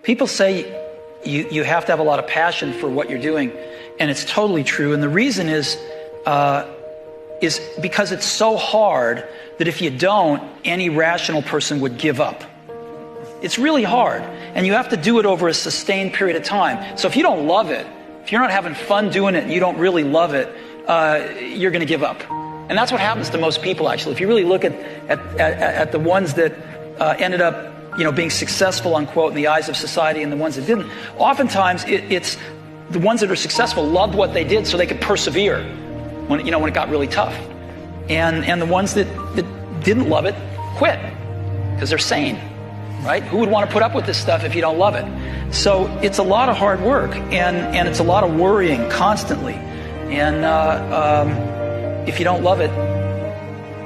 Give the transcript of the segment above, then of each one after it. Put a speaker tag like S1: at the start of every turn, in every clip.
S1: People say you have to have a lot of passion for what you're doing, and it's totally true. And the reason is because it's so hard that if you don't, any rational person would give up. It's really hard, and you have to do it over a sustained period of time. So if you don't love it, if you're not having fun doing it and you don't really love it, you're going to give up. And that's what happens to most people, actually. If you really look at the ones that ended up being successful, unquote, in the eyes of society and the ones that didn't, oftentimes it's the ones that are successful loved what they did so they could persevere when it got really tough. And the ones that didn't love it quit because they're sane, right? Who would want to put up with this stuff if you don't love it? So it's a lot of hard work, and it's a lot of worrying constantly. And if you don't love it,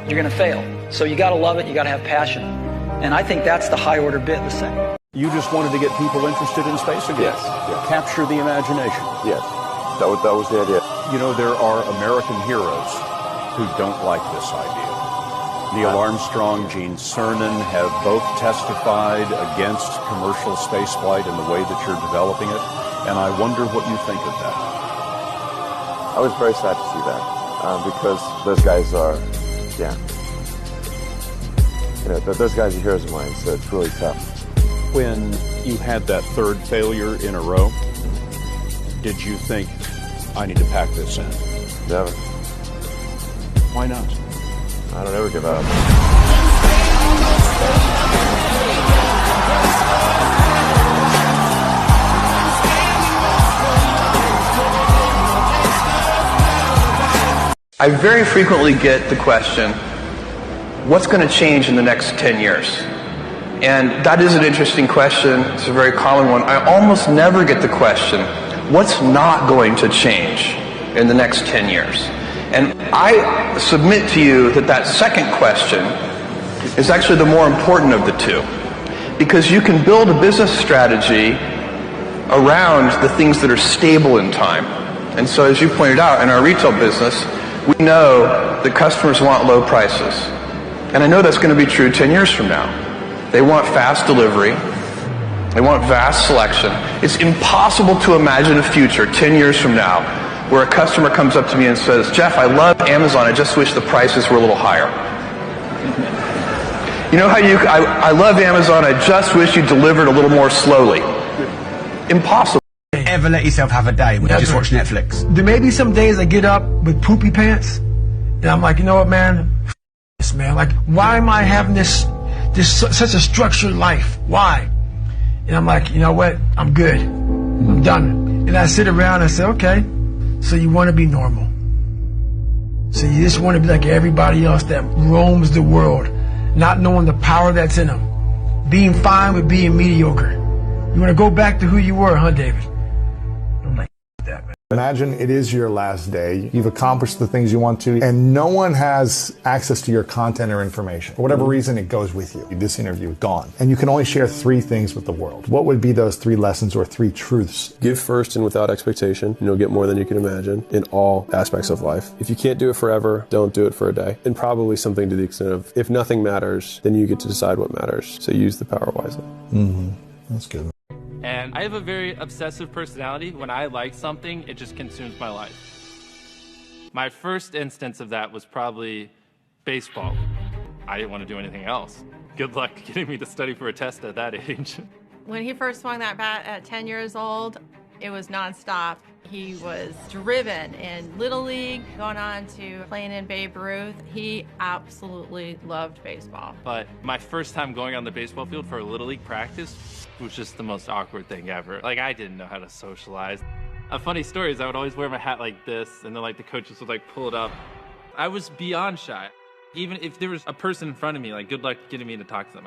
S1: you're going to fail. So you got to love it, you got to have passion. And I think that's the high order bit, the second.
S2: You just wanted to get people interested in space again?
S3: Yes.
S2: Capture the imagination?
S3: Yes. That was the idea.
S2: There are American heroes who don't like this idea. Neil Armstrong, Gene Cernan have both testified against commercial spaceflight in the way that you're developing it, and I wonder what you think of that.
S3: I was very sad to see that, because those guys are, those guys are heroes of mine, so it's really tough.
S2: When you had that third failure in a row, did you think, I need to pack this in?
S3: Never.
S2: Why not?
S3: I don't ever give up.
S4: I very frequently get the question, what's going to change in the next 10 years? And that is an interesting question. It's a very common one. I almost never get the question, what's not going to change in the next 10 years? And I submit to you that second question is actually the more important of the two. Because you can build a business strategy around the things that are stable in time. And so as you pointed out, in our retail business, we know that customers want low prices. And I know that's going to be true 10 years from now. They want fast delivery. They want vast selection. It's impossible to imagine a future 10 years from now where a customer comes up to me and says, Jeff, I love Amazon. I just wish the prices were a little higher. You know how I love Amazon. I just wish you delivered a little more slowly. Impossible.
S5: Ever let yourself have a day when you just watch Netflix?
S6: There may be some days I get up with poopy pants, and I'm like, you know what, man? This, man. Like, why am I having this such a structured life? Why? And I'm like, you know what? I'm good. I'm done. And I sit around and I say, okay, so you want to be normal. So you just want to be like everybody else that roams the world, not knowing the power that's in them. Being fine with being mediocre. You want to go back to who you were, huh, David? I'm like, that, man.
S7: Imagine it is your last day. You've accomplished the things you want to, and no one has access to your content or information. For whatever reason, it goes with you. This interview is gone. And you can only share 3 things with the world. What would be those 3 lessons or 3 truths?
S8: Give first and without expectation, and you'll get more than you can imagine in all aspects of life. If you can't do it forever, don't do it for a day. And probably something to the extent of, if nothing matters, then you get to decide what matters. So use the power wisely.
S7: That's good.
S9: And I have a very obsessive personality. When I like something, it just consumes my life. My first instance of that was probably baseball. I didn't want to do anything else. Good luck getting me to study for a test at that age.
S10: When he first swung that bat at 10 years old, it was nonstop. He was driven in Little League, going on to playing in Babe Ruth. He absolutely loved baseball.
S9: But my first time going on the baseball field for a Little League practice was just the most awkward thing ever. Like, I didn't know how to socialize. A funny story is I would always wear my hat like this, and then like the coaches would like pull it up. I was beyond shy. Even if there was a person in front of me, like, good luck getting me to talk to them.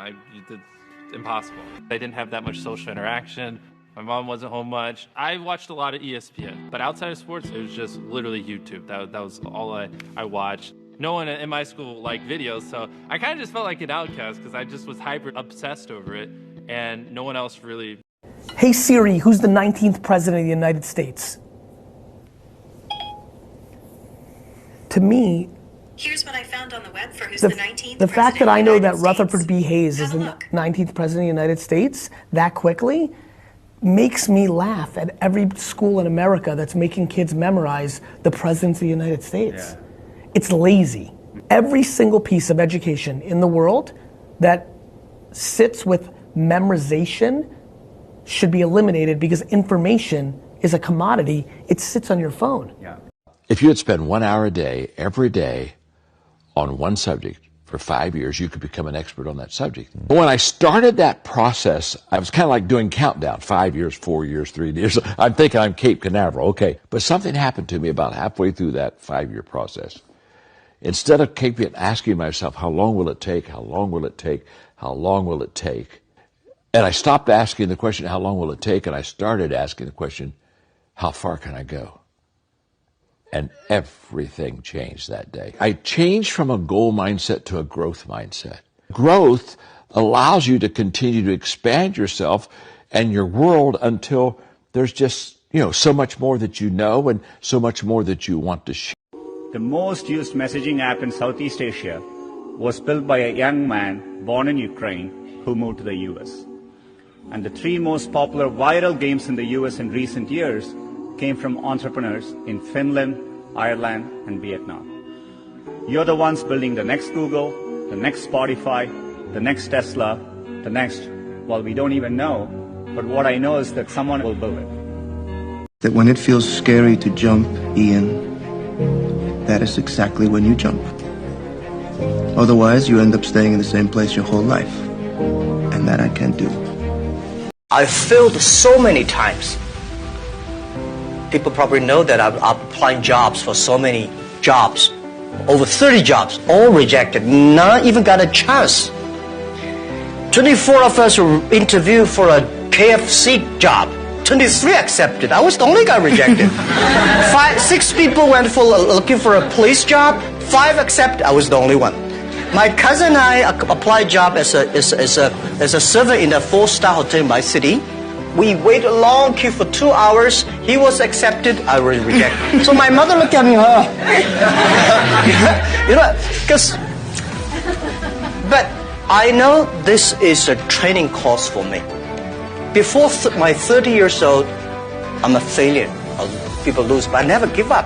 S9: It's impossible. I didn't have that much social interaction. My mom wasn't home much. I watched a lot of ESPN, but outside of sports, it was just literally YouTube. That was all I watched. No one in my school liked videos, so I kind of just felt like an outcast because I just was hyper obsessed over it, and no one else really.
S11: Hey Siri, who's the 19th president of the United States? To me,
S12: here's what I found on the web for who's the 19th.
S11: The fact that I know that Rutherford B. Hayes is the 19th president of the United States that quickly, makes me laugh at every school in America that's making kids memorize the presidents of the United States. Yeah. It's lazy. Every single piece of education in the world that sits with memorization should be eliminated because information is a commodity. It sits on your phone.
S13: Yeah. If you would spend 1 hour a day, every day, on one subject for 5 years, you could become an expert on that subject. But when I started that process, I was kind of like doing countdown, 5 years, 4 years, 3 years. I'm thinking I'm Cape Canaveral, okay. But something happened to me about halfway through that 5-year process. Instead of asking myself, how long will it take, how long will it take, how long will it take? And I stopped asking the question, how long will it take? And I started asking the question, how far can I go? And everything changed that day. I changed from a goal mindset to a growth mindset. Growth allows you to continue to expand yourself and your world until there's just, so much more that you know and so much more that you want to share.
S14: The most used messaging app in Southeast Asia was built by a young man born in Ukraine who moved to the US. And the 3 most popular viral games in the US in recent years came from entrepreneurs in Finland, Ireland, and Vietnam. You're the ones building the next Google, the next Spotify, the next Tesla, the next, well, we don't even know, but what I know is that someone will build it.
S15: That when it feels scary to jump, Ian, that is exactly when you jump. Otherwise, you end up staying in the same place your whole life. And that I can't do.
S16: I've failed so many times. People probably know that I'm applying jobs for so many jobs. Over 30 jobs, all rejected. None even got a chance. 24 of us were interviewed for a KFC job. 23 accepted. I was the only guy rejected. 6 people went for looking for a police job. 5 accepted. I was the only one. My cousin and I applied job as a server in a 4-star hotel in my city. We waited a long queue for 2 hours. He was accepted. I was rejected. So my mother looked at me, but I know this is a training course for me. Before my 30 years old, I'm a failure. People lose, but I never give up.